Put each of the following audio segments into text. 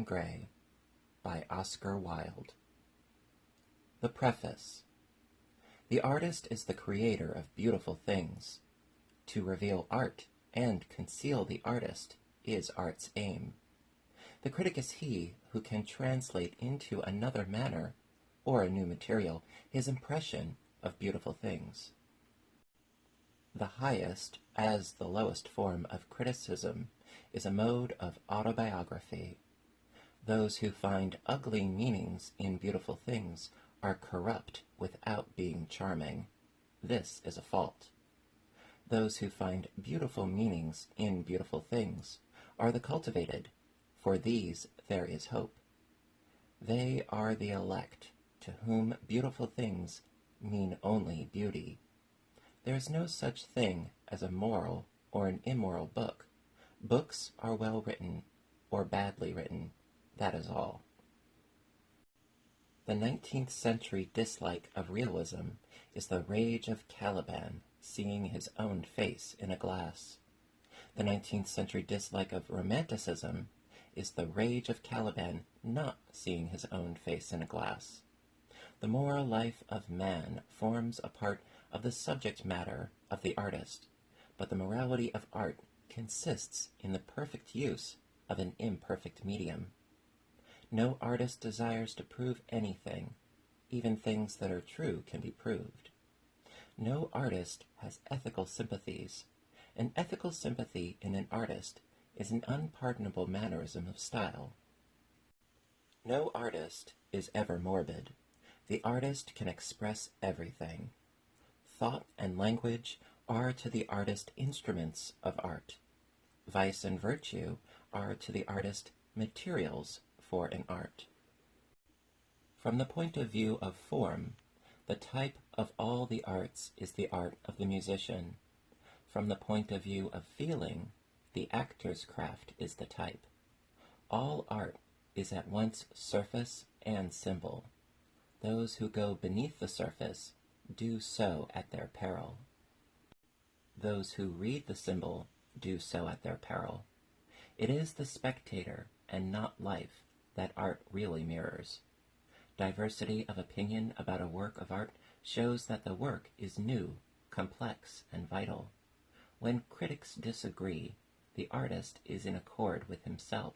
Gray by Oscar Wilde. The Preface. The artist is the creator of beautiful things. To reveal art and conceal the artist is art's aim. The critic is he who can translate into another manner, or a new material, his impression of beautiful things. The highest, as the lowest form of criticism, is a mode of autobiography. Those who find ugly meanings in beautiful things are corrupt without being charming. This is a fault. Those who find beautiful meanings in beautiful things are the cultivated. For these there is hope. They are the elect, to whom beautiful things mean only beauty. There is no such thing as a moral or an immoral book. Books are well written or badly written. That is all. The 19th century dislike of realism is the rage of Caliban seeing his own face in a glass. The 19th century dislike of romanticism is the rage of Caliban not seeing his own face in a glass. The moral life of man forms a part of the subject matter of the artist, but the morality of art consists in the perfect use of an imperfect medium. No artist desires to prove anything. Even things that are true can be proved. No artist has ethical sympathies. An ethical sympathy in an artist is an unpardonable mannerism of style. No artist is ever morbid. The artist can express everything. Thought and language are to the artist instruments of art. Vice and virtue are to the artist materials for an art. From the point of view of form, the type of all the arts is the art of the musician. From the point of view of feeling, the actor's craft is the type. All art is at once surface and symbol. Those who go beneath the surface do so at their peril. Those who read the symbol do so at their peril. It is the spectator and not life that art really mirrors. Diversity of opinion about a work of art shows that the work is new, complex, and vital. When critics disagree, the artist is in accord with himself.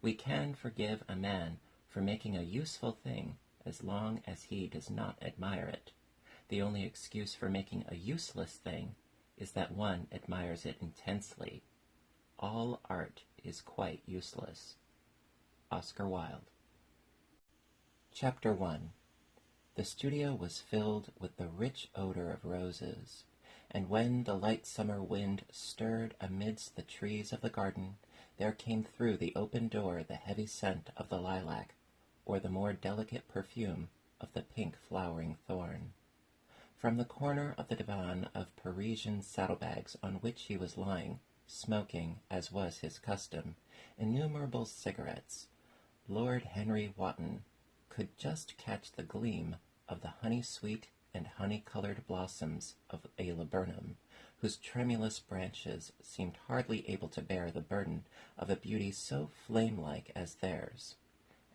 We can forgive a man for making a useful thing as long as he does not admire it. The only excuse for making a useless thing is that one admires it intensely. All art is quite useless. Oscar Wilde. Chapter 1. The studio was filled with the rich odor of roses, and when the light summer wind stirred amidst the trees of the garden, there came through the open door the heavy scent of the lilac, or the more delicate perfume of the pink flowering thorn. From the corner of the divan of Parisian saddlebags on which he was lying, smoking, as was his custom, innumerable cigarettes, Lord Henry Wotton could just catch the gleam of the honey-sweet and honey-colored blossoms of a laburnum, whose tremulous branches seemed hardly able to bear the burden of a beauty so flame-like as theirs.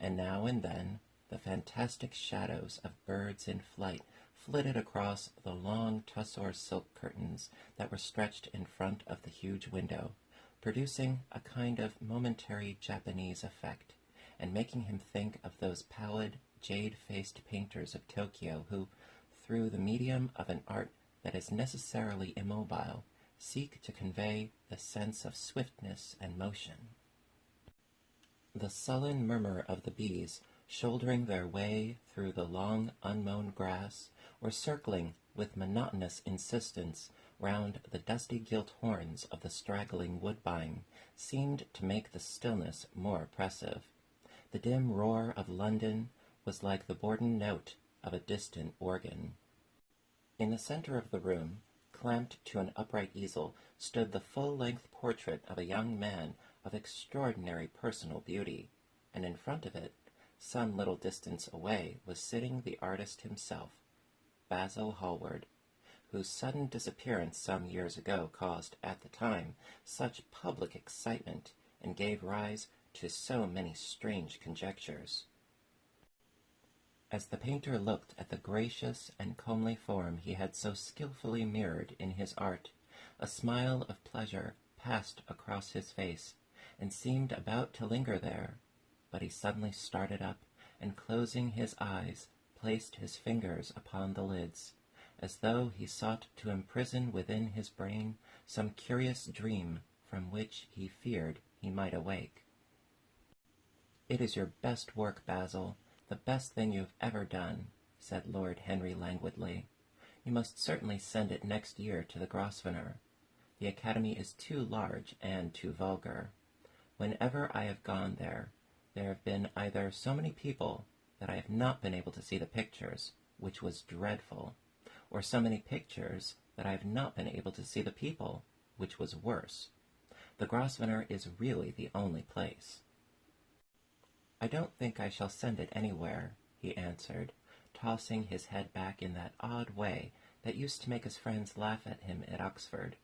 And now and then the fantastic shadows of birds in flight flitted across the long tussore silk curtains that were stretched in front of the huge window, producing a kind of momentary Japanese effect, and making him think of those pallid, jade-faced painters of Tokyo who, through the medium of an art that is necessarily immobile, seek to convey the sense of swiftness and motion. The sullen murmur of the bees, shouldering their way through the long unmown grass, or circling with monotonous insistence round the dusty gilt horns of the straggling woodbine, seemed to make the stillness more oppressive. The dim roar of London was like the bourdon note of a distant organ. In the center of the room, clamped to an upright easel, stood the full-length portrait of a young man of extraordinary personal beauty, and in front of it, some little distance away, was sitting the artist himself, Basil Hallward, whose sudden disappearance some years ago caused, at the time, such public excitement, and gave rise to so many strange conjectures. As the painter looked at the gracious and comely form he had so skilfully mirrored in his art, a smile of pleasure passed across his face, and seemed about to linger there, but he suddenly started up, and closing his eyes, placed his fingers upon the lids, as though he sought to imprison within his brain some curious dream from which he feared he might awake. "It is your best work, Basil, the best thing you have ever done," said Lord Henry languidly. "You must certainly send it next year to the Grosvenor. The Academy is too large and too vulgar. Whenever I have gone there, there have been either so many people that I have not been able to see the pictures, which was dreadful, or so many pictures that I have not been able to see the people, which was worse. The Grosvenor is really the only place." "I don't think I shall send it anywhere," he answered, tossing his head back in that odd way that used to make his friends laugh at him at Oxford.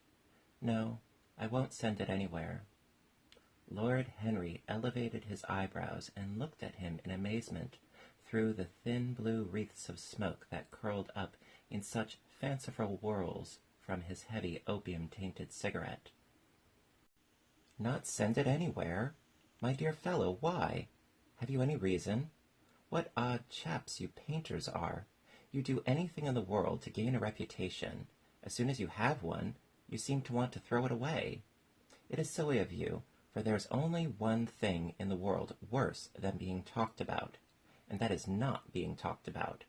"No, I won't send it anywhere." Lord Henry elevated his eyebrows and looked at him in amazement through the thin blue wreaths of smoke that curled up in such fanciful whirls from his heavy opium-tainted cigarette. "Not send it anywhere? My dear fellow, why? Have you any reason? What odd chaps you painters are! You do anything in the world to gain a reputation. As soon as you have one, you seem to want to throw it away. It is silly of you, for there is only one thing in the world worse than being talked about, and that is not being talked about.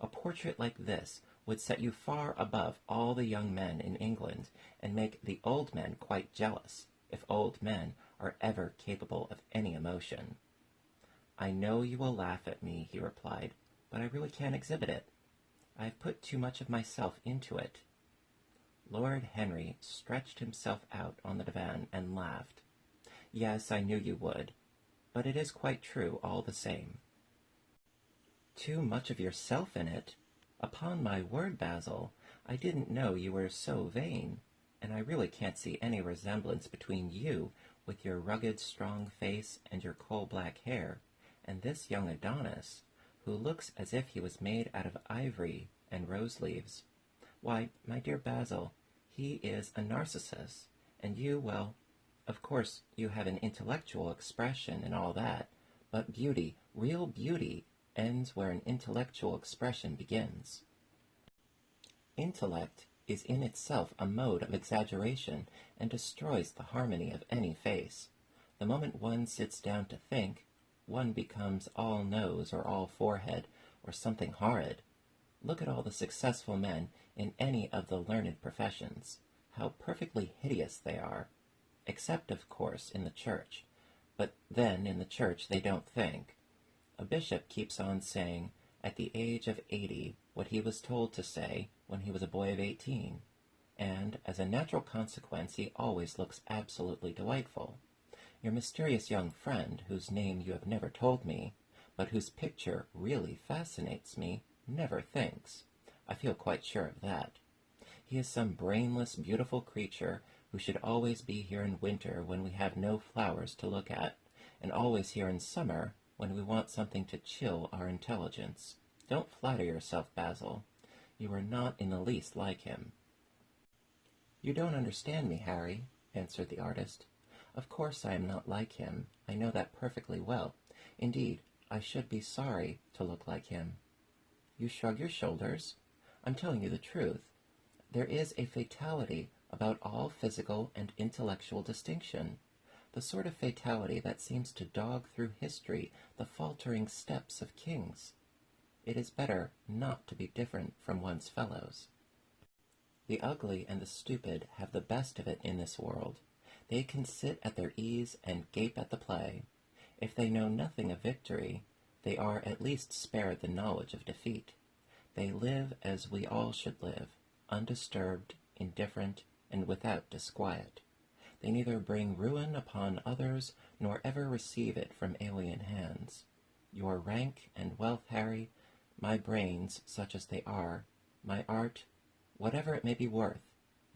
A portrait like this would set you far above all the young men in England, and make the old men quite jealous, if old men are ever capable of any emotion." "I know you will laugh at me," he replied, "but I really can't exhibit it. I have put too much of myself into it." Lord Henry stretched himself out on the divan and laughed. "Yes, I knew you would, but it is quite true all the same." "Too much of yourself in it? Upon my word, Basil, I didn't know you were so vain, and I really can't see any resemblance between you, with your rugged, strong face and your coal-black hair, and this young Adonis, who looks as if he was made out of ivory and rose-leaves. Why, my dear Basil, he is a Narcissus, and you, well, of course you have an intellectual expression and all that, but beauty, real beauty, ends where an intellectual expression begins. Intellect is in itself a mode of exaggeration and destroys the harmony of any face. The moment one sits down to think, one becomes all nose or all forehead or something horrid. Look at all the successful men in any of the learned professions, how perfectly hideous they are, except, of course, in the church. But then in the church they don't think. A bishop keeps on saying, at the age of 80, what he was told to say when he was a boy of 18, and as a natural consequence he always looks absolutely delightful. Your mysterious young friend, whose name you have never told me, but whose picture really fascinates me, never thinks. I feel quite sure of that. He is some brainless, beautiful creature who should always be here in winter when we have no flowers to look at, and always here in summer when we want something to chill our intelligence. Don't flatter yourself, Basil. You are not in the least like him." "You don't understand me, Harry," answered the artist. "Of course I am not like him. I know that perfectly well. Indeed, I should be sorry to look like him." "You shrug your shoulders? I'm telling you the truth. There is a fatality about all physical and intellectual distinction, the sort of fatality that seems to dog through history the faltering steps of kings. It is better not to be different from one's fellows. The ugly and the stupid have the best of it in this world. They can sit at their ease and gape at the play. If they know nothing of victory, they are at least spared the knowledge of defeat. They live as we all should live, undisturbed, indifferent, and without disquiet. They neither bring ruin upon others, nor ever receive it from alien hands. Your rank and wealth, Harry, my brains, such as they are, my art, whatever it may be worth,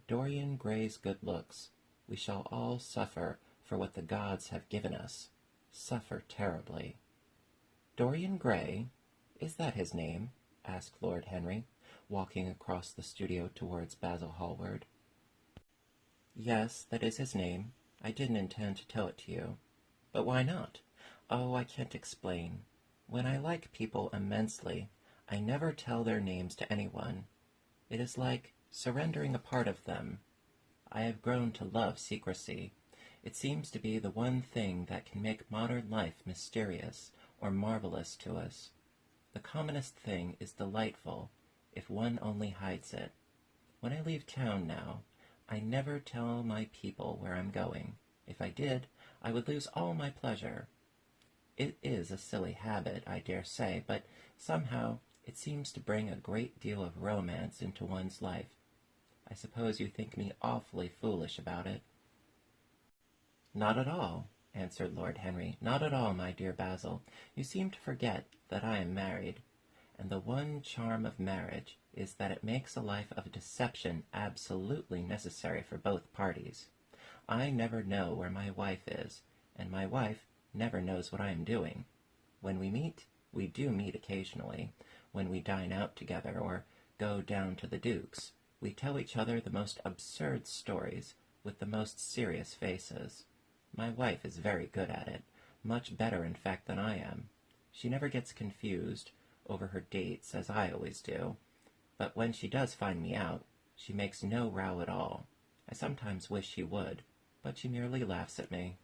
Dorian Gray's good looks, we shall all suffer for what the gods have given us. suffer terribly. Dorian Gray? Is that his name? Asked Lord Henry, walking across the studio towards Basil Hallward. Yes, that is his name. I didn't intend to tell it to you. But why not? Oh, I can't explain. When I like people immensely, I never tell their names to anyone. It is like surrendering a part of them. I have grown to love secrecy. It seems to be the one thing that can make modern life mysterious or marvelous to us. The commonest thing is delightful, if one only hides it. When I leave town now, I never tell my people where I'm going. If I did, I would lose all my pleasure. It is a silly habit, I dare say, but somehow it seems to bring a great deal of romance into one's life. I suppose you think me awfully foolish about it. Not at all, answered Lord Henry. Not at all, my dear Basil. You seem to forget that I am married, and the one charm of marriage is that it makes a life of deception absolutely necessary for both parties. I never know where my wife is, and my wife never knows what I am doing. When we meet, we do meet occasionally, when we dine out together or go down to the Duke's. We tell each other the most absurd stories, with the most serious faces. My wife is very good at it, much better in fact than I am. She never gets confused over her dates, as I always do, but when she does find me out, she makes no row at all. I sometimes wish she would, but she merely laughs at me.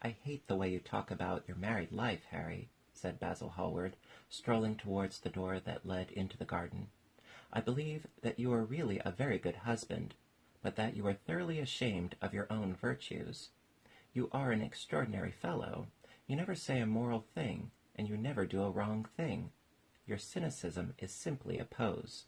I hate the way you talk about your married life, Harry, said Basil Hallward, strolling towards the door that led into the garden. I believe that you are really a very good husband, but that you are thoroughly ashamed of your own virtues. You are an extraordinary fellow. You never say a moral thing, and you never do a wrong thing. Your cynicism is simply a pose.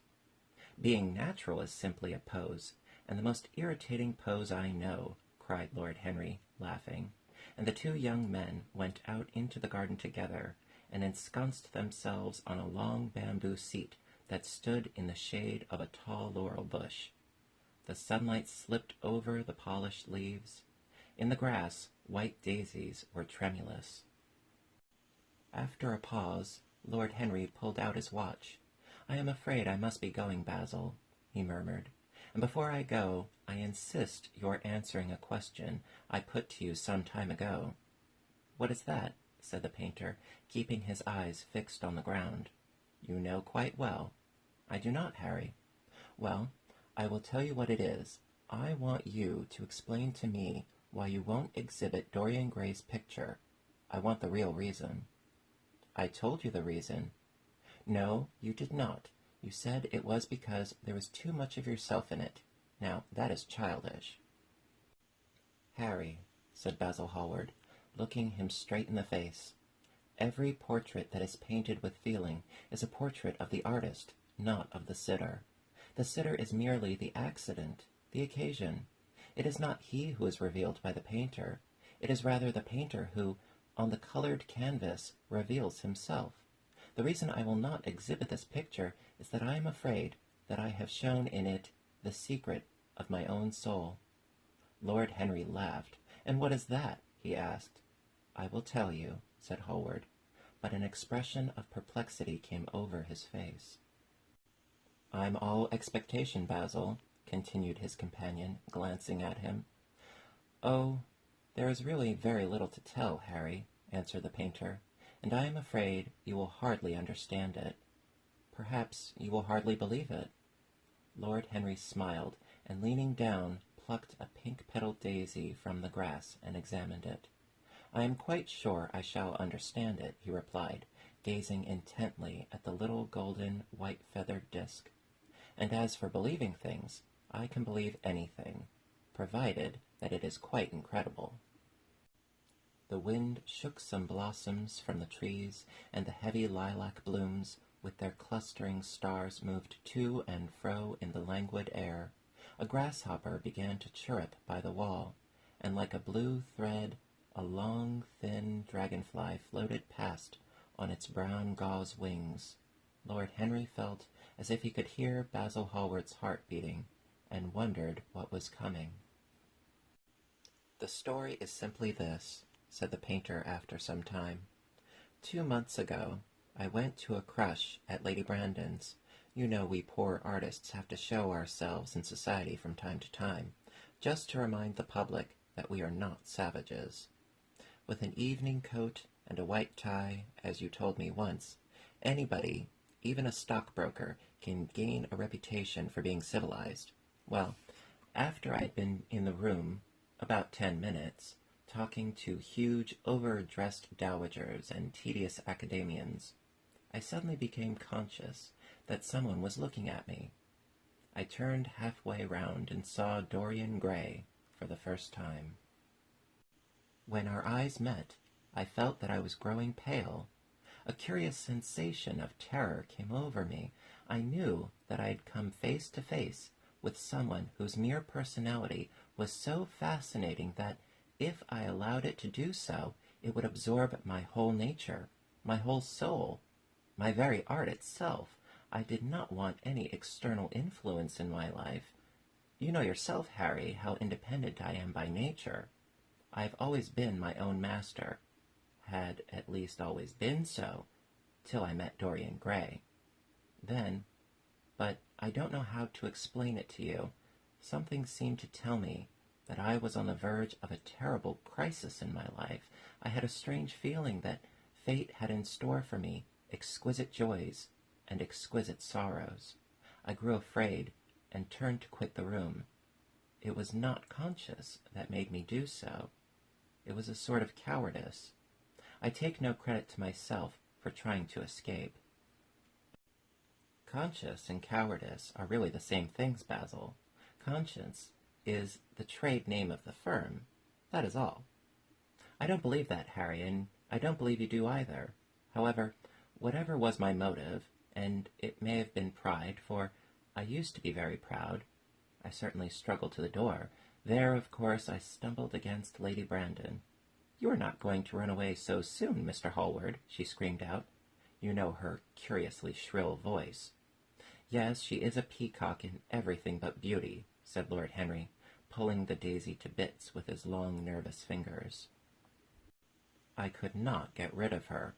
Being natural is simply a pose, and the most irritating pose I know, cried Lord Henry, laughing, and the two young men went out into the garden together and ensconced themselves on a long bamboo seat that stood in the shade of a tall laurel bush. The sunlight slipped over the polished leaves. In the grass, white daisies were tremulous. After a pause, Lord Henry pulled out his watch. I am afraid I must be going, Basil, he murmured, and before I go, I insist your answering a question I put to you some time ago. What is that? Said the painter, keeping his eyes fixed on the ground. You know quite well. I do not, Harry. Well, I will tell you what it is. I want you to explain to me why you won't exhibit Dorian Gray's picture. I want the real reason. I told you the reason. No, you did not. You said it was because there was too much of yourself in it. Now, that is childish. Harry, said Basil Hallward, looking him straight in the face, every portrait that is painted with feeling is a portrait of the artist, not of the sitter. The sitter is merely the accident, the occasion. It is not he who is revealed by the painter. It is rather the painter who, on the colored canvas, reveals himself. The reason I will not exhibit this picture is that I am afraid that I have shown in it the secret of my own soul. Lord Henry laughed. And what is that? He asked. I will tell you, said Hallward, but an expression of perplexity came over his face. I'm all expectation, Basil, continued his companion, glancing at him. Oh, there is really very little to tell, Harry, answered the painter, and I am afraid you will hardly understand it. Perhaps you will hardly believe it. Lord Henry smiled, and leaning down, plucked a pink-petaled daisy from the grass and examined it. I am quite sure I shall understand it, he replied, gazing intently at the little golden, white-feathered disk. And as for believing things, I can believe anything, provided that it is quite incredible. The wind shook some blossoms from the trees, and the heavy lilac blooms, with their clustering stars, moved to and fro in the languid air. A grasshopper began to chirrup by the wall, and like a blue thread, a long, thin dragonfly floated past on its brown gauze wings. Lord Henry felt as if he could hear Basil Hallward's heart beating, and wondered what was coming. The story is simply this, said the painter after some time. 2 months ago, I went to a crush at Lady Brandon's. You know we poor artists have to show ourselves in society from time to time, just to remind the public that we are not savages. With an evening coat and a white tie, as you told me once, anybody, even a stockbroker, can gain a reputation for being civilized. Well, after I'd been in the room about 10 minutes, talking to huge, overdressed dowagers and tedious academians, I suddenly became conscious that someone was looking at me. I turned halfway round and saw Dorian Gray for the first time. When our eyes met, I felt that I was growing pale. A curious sensation of terror came over me. I knew that I had come face to face with someone whose mere personality was so fascinating that, if I allowed it to do so, it would absorb my whole nature, my whole soul, my very art itself. I did not want any external influence in my life. You know yourself, Harry, how independent I am by nature. I've always been my own master, had at least always been so, till I met Dorian Gray. Then, but I don't know how to explain it to you, something seemed to tell me that I was on the verge of a terrible crisis in my life. I had a strange feeling that fate had in store for me exquisite joys and exquisite sorrows. I grew afraid and turned to quit the room. It was not conscience that made me do so. It was a sort of cowardice. I take no credit to myself for trying to escape. Conscience and cowardice are really the same things, Basil. Conscience is the trade name of the firm. That is all. I don't believe that, Harry, and I don't believe you do either. However, whatever was my motive, and it may have been pride, for I used to be very proud, I certainly struggled to the door. There, of course, I stumbled against Lady Brandon. "You are not going to run away so soon, Mr. Hallward," she screamed out. You know her curiously shrill voice. "Yes, she is a peacock in everything but beauty," said Lord Henry, pulling the daisy to bits with his long, nervous fingers. I could not get rid of her.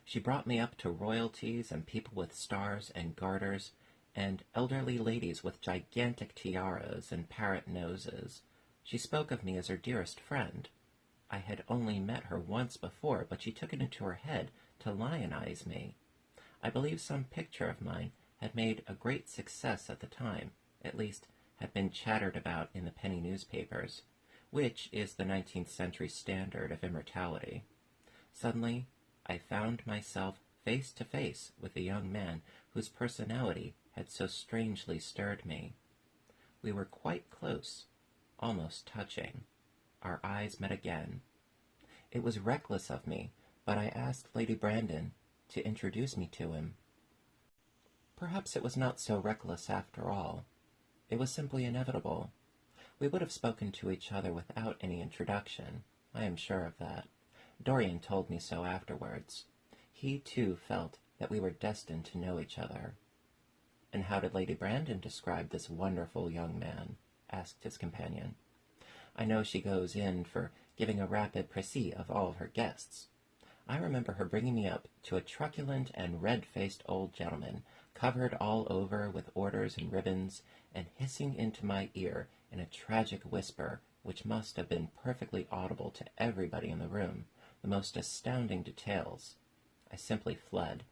She brought me up to royalties and people with stars and garters, and elderly ladies with gigantic tiaras and parrot noses. She spoke of me as her dearest friend. I had only met her once before, but she took it into her head to lionize me. I believe some picture of mine had made a great success at the time, at least had been chattered about in the penny newspapers, which is the 19th century standard of immortality. Suddenly, I found myself face to face with a young man whose personality had so strangely stirred me. We were quite close, almost touching. Our eyes met again. It was reckless of me, but I asked Lady Brandon to introduce me to him. Perhaps it was not so reckless after all. It was simply inevitable. We would have spoken to each other without any introduction. I am sure of that. Dorian told me so afterwards. He, too, felt that we were destined to know each other. "And how did Lady Brandon describe this wonderful young man?" asked his companion. "I know she goes in for giving a rapid précis of all her guests. I remember her bringing me up to a truculent and red-faced old gentleman, covered all over with orders and ribbons, and hissing into my ear in a tragic whisper which must have been perfectly audible to everybody in the room, the most astounding details. I simply fled.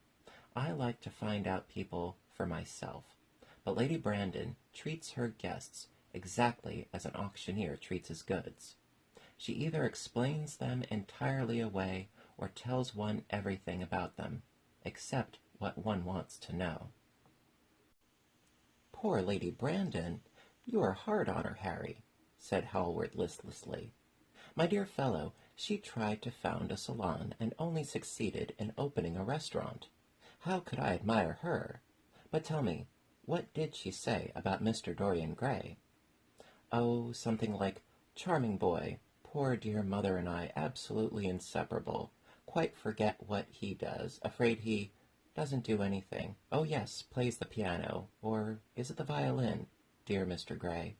I like to find out people for myself, but Lady Brandon treats her guests exactly as an auctioneer treats his goods. She either explains them entirely away or tells one everything about them, except what one wants to know." "Poor Lady Brandon! You are hard on her, Harry," said Hallward listlessly. "My dear fellow, she tried to found a salon and only succeeded in opening a restaurant. How could I admire her? But tell me, what did she say about Mr. Dorian Gray?" "Oh, something like, 'Charming boy, poor dear mother and I absolutely inseparable. Quite forget what he does. Afraid he doesn't do anything. Oh yes, plays the piano, or is it the violin? Dear Mr. Gray."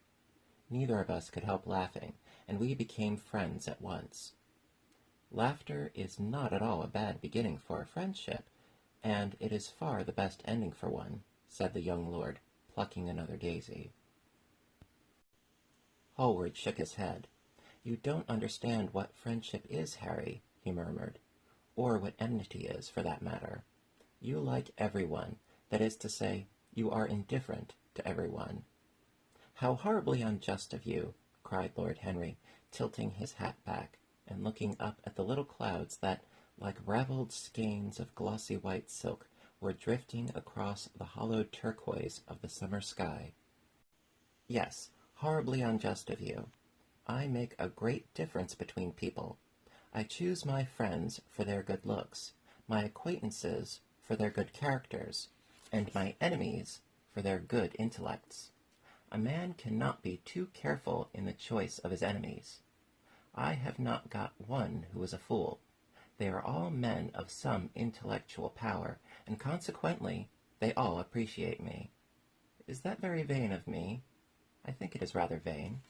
Neither of us could help laughing, and we became friends at once. Laughter is not at all a bad beginning for a friendship, and it is far the best ending for one, said the young lord, plucking another daisy. Hallward shook his head. You don't understand what friendship is, Harry, he murmured, or what enmity is, for that matter. You like everyone, that is to say, you are indifferent to everyone. How horribly unjust of you, cried Lord Henry, tilting his hat back and looking up at the little clouds that, like ravelled skeins of glossy white silk, were drifting across the hollowed turquoise of the summer sky. Yes, horribly unjust of you. I make a great difference between people. I choose my friends for their good looks, my acquaintances for their good characters, and my enemies for their good intellects. A man cannot be too careful in the choice of his enemies. I have not got one who is a fool. They are all men of some intellectual power, and consequently they all appreciate me. Is that very vain of me? I think it is rather vain.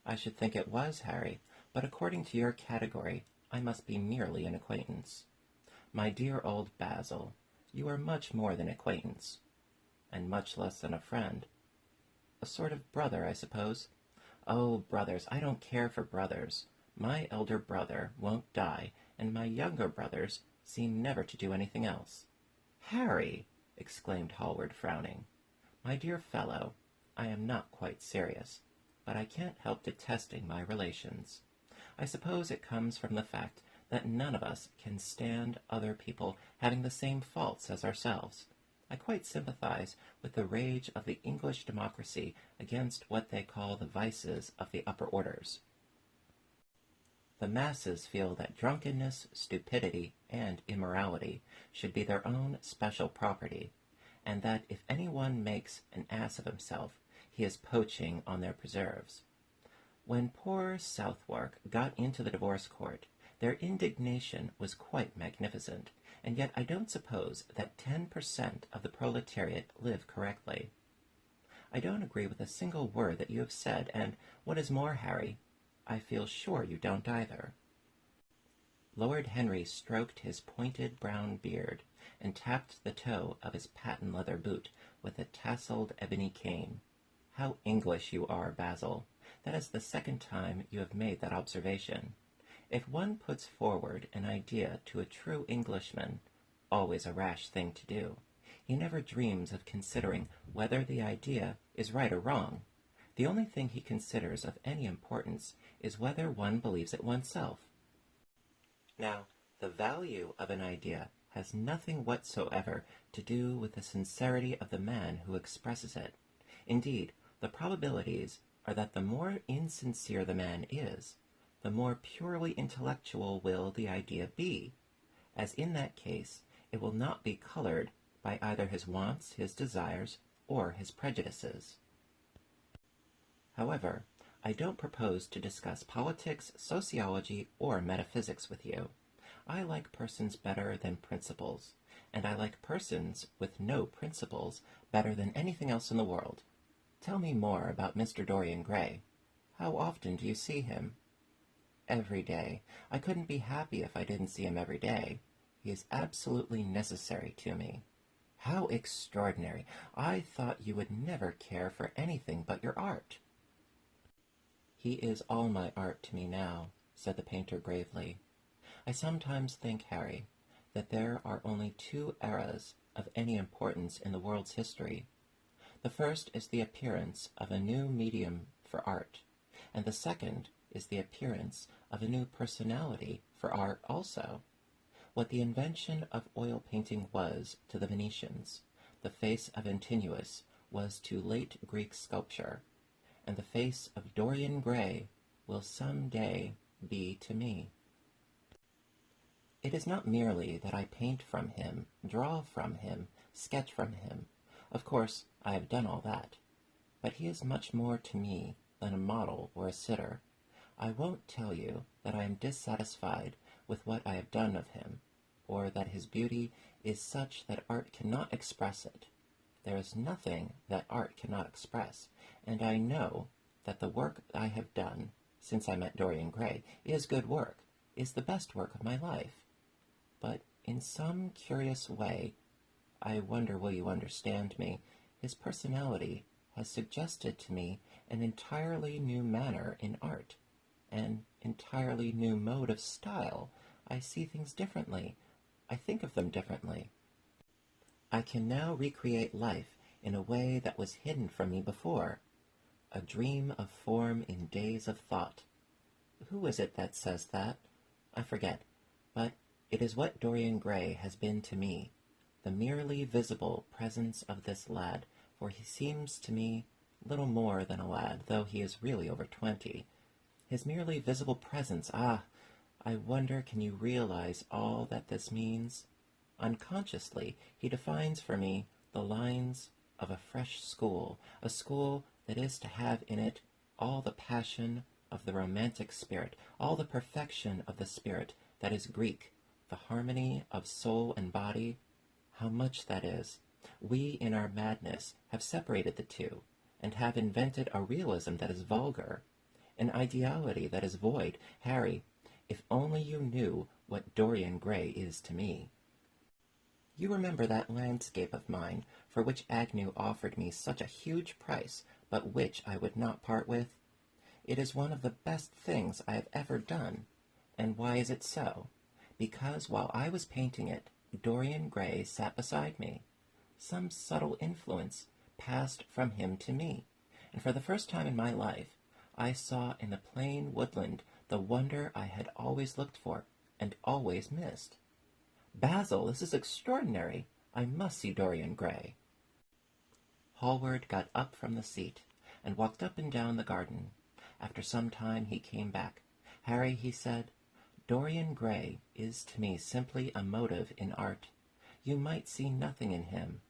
I should think it was, Harry, but according to your category, I must be merely an acquaintance. My dear old Basil, you are much more than acquaintance, and much less than a friend. A sort of brother, I suppose. Oh, brothers, I don't care for brothers. My elder brother won't die, and my younger brothers seem never to do anything else. Harry, exclaimed Hallward, frowning. My dear fellow, I am not quite serious, but I can't help detesting my relations. I suppose it comes from the fact that none of us can stand other people having the same faults as ourselves. I quite sympathize with the rage of the English democracy against what they call the vices of the upper orders. The masses feel that drunkenness, stupidity, and immorality should be their own special property, and that if anyone makes an ass of himself, he is poaching on their preserves. When poor Southwark got into the divorce court, their indignation was quite magnificent, and yet I don't suppose that 10% of the proletariat live correctly. I don't agree with a single word that you have said, and, what is more, Harry, I feel sure you don't either. Lord Henry stroked his pointed brown beard, and tapped the toe of his patent leather boot with a tasselled ebony cane. How English you are, Basil! That is the second time you have made that observation. If one puts forward an idea to a true Englishman, always a rash thing to do, he never dreams of considering whether the idea is right or wrong. The only thing he considers of any importance is whether one believes it oneself. Now, the value of an idea has nothing whatsoever to do with the sincerity of the man who expresses it. Indeed, the probabilities are that the more insincere the man is, the more purely intellectual will the idea be, as in that case it will not be colored by either his wants, his desires, or his prejudices. However, I don't propose to discuss politics, sociology, or metaphysics with you. I like persons better than principles, and I like persons with no principles better than anything else in the world. Tell me more about Mr. Dorian Gray. How often do you see him? Every day. I couldn't be happy if I didn't see him every day. He is absolutely necessary to me. How extraordinary! I thought you would never care for anything but your art. He is all my art to me now, said the painter gravely. I sometimes think, Harry, that there are only two eras of any importance in the world's history. The first is the appearance of a new medium for art, and the second is the appearance of a new personality for art also. What the invention of oil painting was to the Venetians, the face of Antinous was to late Greek sculpture, and the face of Dorian Gray will some day be to me. It is not merely that I paint from him, draw from him, sketch from him. Of course, I have done all that. But he is much more to me than a model or a sitter. I won't tell you that I am dissatisfied with what I have done of him, or that his beauty is such that art cannot express it. There is nothing that art cannot express, and I know that the work I have done since I met Dorian Gray, is good work, is the best work of my life. But in some curious way, I wonder will you understand me, his personality has suggested to me an entirely new manner in art, an entirely new mode of style. I see things differently. I think of them differently. I can now recreate life in a way that was hidden from me before, a dream of form in days of thought. Who is it that says that? I forget, but it is what Dorian Gray has been to me, the merely visible presence of this lad, for he seems to me little more than a lad, though he is really over 20. His merely visible presence, I wonder can you realize all that this means? Unconsciously, he defines for me the lines of a fresh school, a school that is to have in it all the passion of the romantic spirit, all the perfection of the spirit that is Greek, the harmony of soul and body. How much that is! We, in our madness, have separated the two, and have invented a realism that is vulgar, an ideality that is void. Harry, if only you knew what Dorian Gray is to me. You remember that landscape of mine, for which Agnew offered me such a huge price, but which I would not part with? It is one of the best things I have ever done. And why is it so? Because while I was painting it, Dorian Gray sat beside me. Some subtle influence passed from him to me, and for the first time in my life, I saw in the plain woodland the wonder I had always looked for, and always missed. Basil, this is extraordinary. I must see Dorian Gray. Hallward got up from the seat, and walked up and down the garden. After some time he came back. Harry, he said, Dorian Gray is to me simply a motive in art. You might see nothing in him.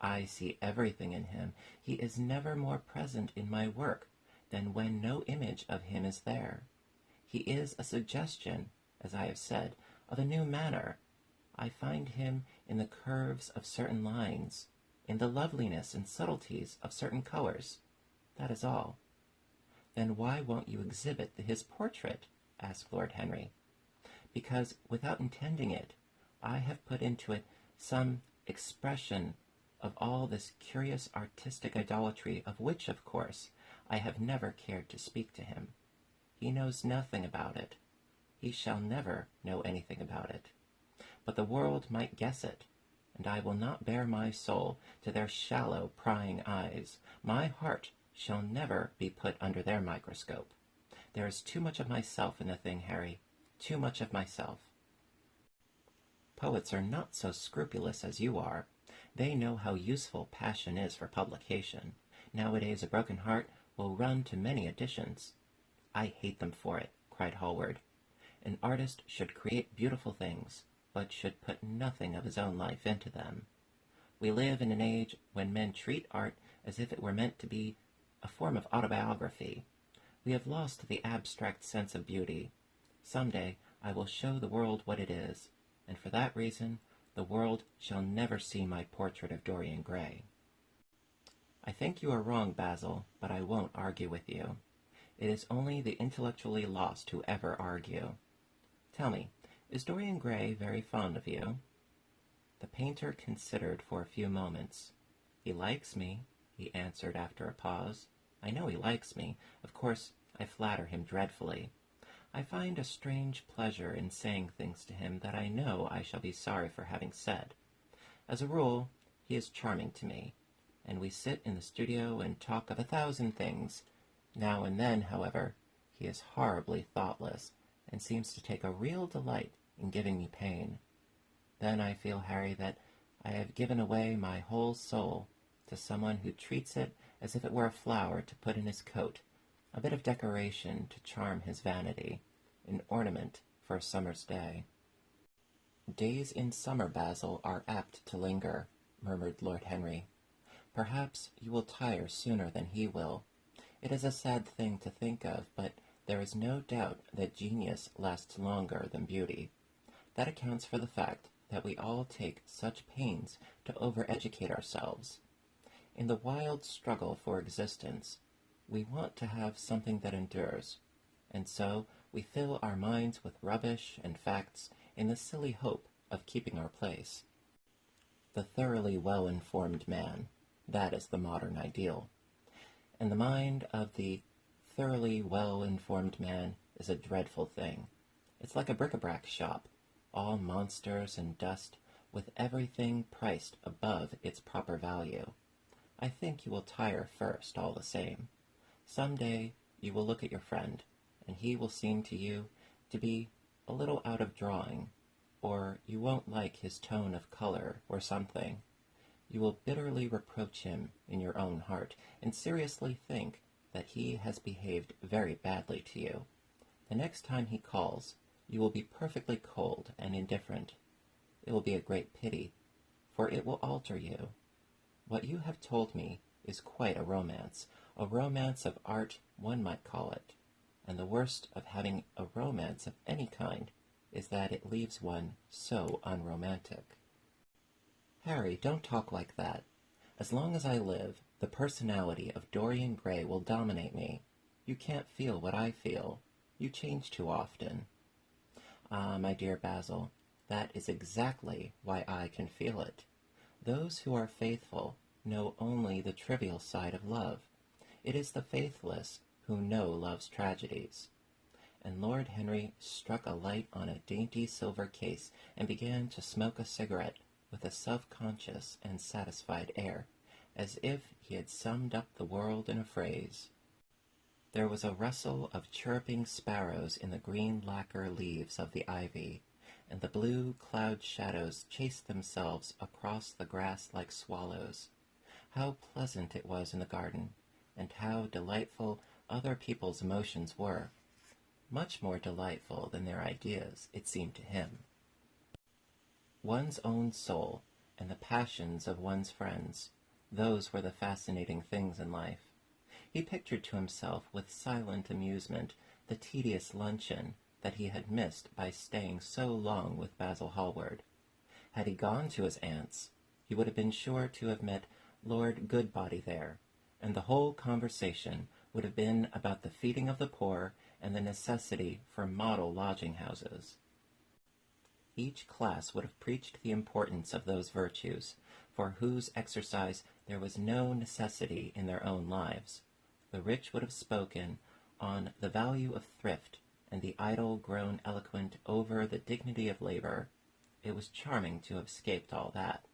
I see everything in him. He is never more present in my work than when no image of him is there. He is a suggestion, as I have said, of a new manner. I find him in the curves of certain lines, in the loveliness and subtleties of certain colors. That is all. Then why won't you exhibit his portrait? Asked Lord Henry. Because, without intending it, I have put into it some expression of all this curious artistic idolatry, of which, of course, I have never cared to speak to him. He knows nothing about it. He shall never know anything about it. But the world might guess it, and I will not bare my soul to their shallow, prying eyes. My heart shall never be put under their microscope. There is too much of myself in the thing, Harry, too much of myself. Poets are not so scrupulous as you are. They know how useful passion is for publication. Nowadays a broken heart will run to many editions. I hate them for it, cried Hallward. An artist should create beautiful things, but should put nothing of his own life into them. We live in an age when men treat art as if it were meant to be a form of autobiography. We have lost the abstract sense of beauty. Some day I will show the world what it is, and for that reason the world shall never see my portrait of Dorian Gray. I think you are wrong, Basil, but I won't argue with you. It is only the intellectually lost who ever argue. Tell me, is Dorian Gray very fond of you? The painter considered for a few moments. He likes me, he answered after a pause. I know he likes me. Of course, I flatter him dreadfully. I find a strange pleasure in saying things to him that I know I shall be sorry for having said. As a rule, he is charming to me, and we sit in the studio and talk of 1,000 things. Now and then, however, he is horribly thoughtless, and seems to take a real delight in giving me pain. Then I feel, Harry, that I have given away my whole soul to someone who treats it as if it were a flower to put in his coat, a bit of decoration to charm his vanity, an ornament for a summer's day. Days in summer, Basil, are apt to linger, murmured Lord Henry. Perhaps you will tire sooner than he will. It is a sad thing to think of, but there is no doubt that genius lasts longer than beauty. That accounts for the fact that we all take such pains to over-educate ourselves. In the wild struggle for existence, we want to have something that endures. and so we fill our minds with rubbish and facts in the silly hope of keeping our place. The thoroughly well-informed man, that is the modern ideal. And the mind of the thoroughly well-informed man is a dreadful thing. It's like a bric-a-brac shop, all monsters and dust, with everything priced above its proper value. I think you will tire first, all the same. Some day you will look at your friend, and he will seem to you to be a little out of drawing, or you won't like his tone of color or something. You will bitterly reproach him in your own heart, and seriously think that he has behaved very badly to you. The next time he calls, you will be perfectly cold and indifferent. It will be a great pity, for it will alter you. What you have told me is quite a romance of art one might call it, and the worst of having a romance of any kind is that it leaves one so unromantic. Harry, don't talk like that. As long as I live, the personality of Dorian Gray will dominate me. You can't feel what I feel. You change too often. Ah, my dear Basil, that is exactly why I can feel it. Those who are faithful know only the trivial side of love. It is the faithless who know love's tragedies. And Lord Henry struck a light on a dainty silver case and began to smoke a cigarette with a self-conscious and satisfied air, as if he had summed up the world in a phrase. There was a rustle of chirruping sparrows in the green lacquer leaves of the ivy, and the blue cloud shadows chased themselves across the grass like swallows. How pleasant it was in the garden, and how delightful other people's emotions were. Much more delightful than their ideas, it seemed to him. One's own soul, and the passions of one's friends, those were the fascinating things in life. He pictured to himself with silent amusement the tedious luncheon that he had missed by staying so long with Basil Hallward. Had he gone to his aunt's, he would have been sure to have met Lord Goodbody there, and the whole conversation would have been about the feeding of the poor and the necessity for model lodging-houses. Each class would have preached the importance of those virtues, for whose exercise there was no necessity in their own lives. The rich would have spoken on the value of thrift, and the idle grown eloquent over the dignity of labor. It was charming to have escaped all that.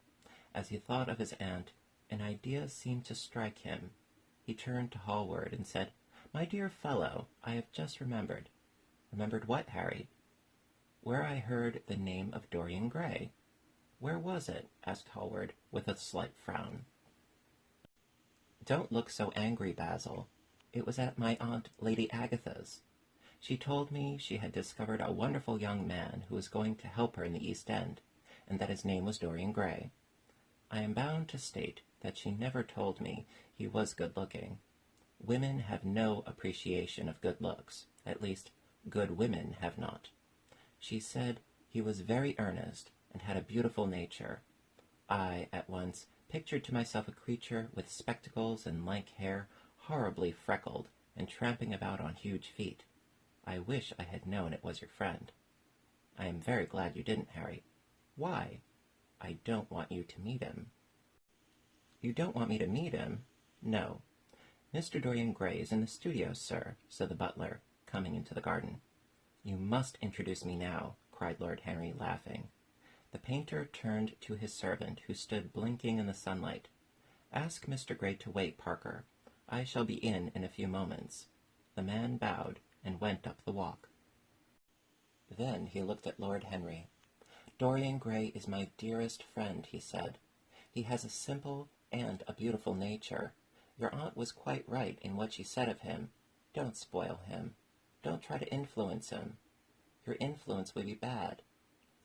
As he thought of his aunt, an idea seemed to strike him. He turned to Hallward and said, "My dear fellow, I have just remembered." "Remembered what, Harry?" "Where I heard the name of Dorian Gray." "Where was it?" asked Hallward, with a slight frown. "Don't look so angry, Basil. It was at my aunt Lady Agatha's. She told me she had discovered a wonderful young man who was going to help her in the East End, and that his name was Dorian Gray. I am bound to state that she never told me he was good-looking. Women have no appreciation of good looks. At least, good women have not. She said he was very earnest and had a beautiful nature. I, at once, pictured to myself a creature with spectacles and lank hair, horribly freckled, and tramping about on huge feet. I wish I had known it was your friend." "I am very glad you didn't, Harry." "Why?" "I don't want you to meet him." "You don't want me to meet him?" "No." "Mr. Dorian Gray is in the studio, sir," said the butler, coming into the garden. "You must introduce me now," cried Lord Henry, laughing. The painter turned to his servant, who stood blinking in the sunlight. "Ask Mr. Gray to wait, Parker. I shall be in a few moments." The man bowed and went up the walk. Then he looked at Lord Henry. "Dorian Gray is my dearest friend," he said. "He has a simple and a beautiful nature. Your aunt was quite right in what she said of him. Don't spoil him. Don't try to influence him. Your influence would be bad.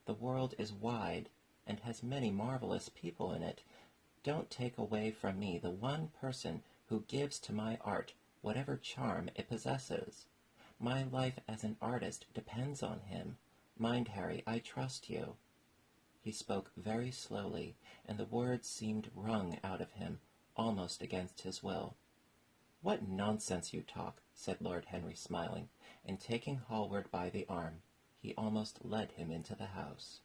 The world is wide, and has many marvelous people in it. Don't take away from me the one person who gives to my art whatever charm it possesses. My life as an artist depends on him. Mind, Harry, I trust you." He spoke very slowly, and the words seemed wrung out of him almost against his will. "What nonsense you talk," said Lord Henry, smiling, and taking Hallward by the arm, he almost led him into the house.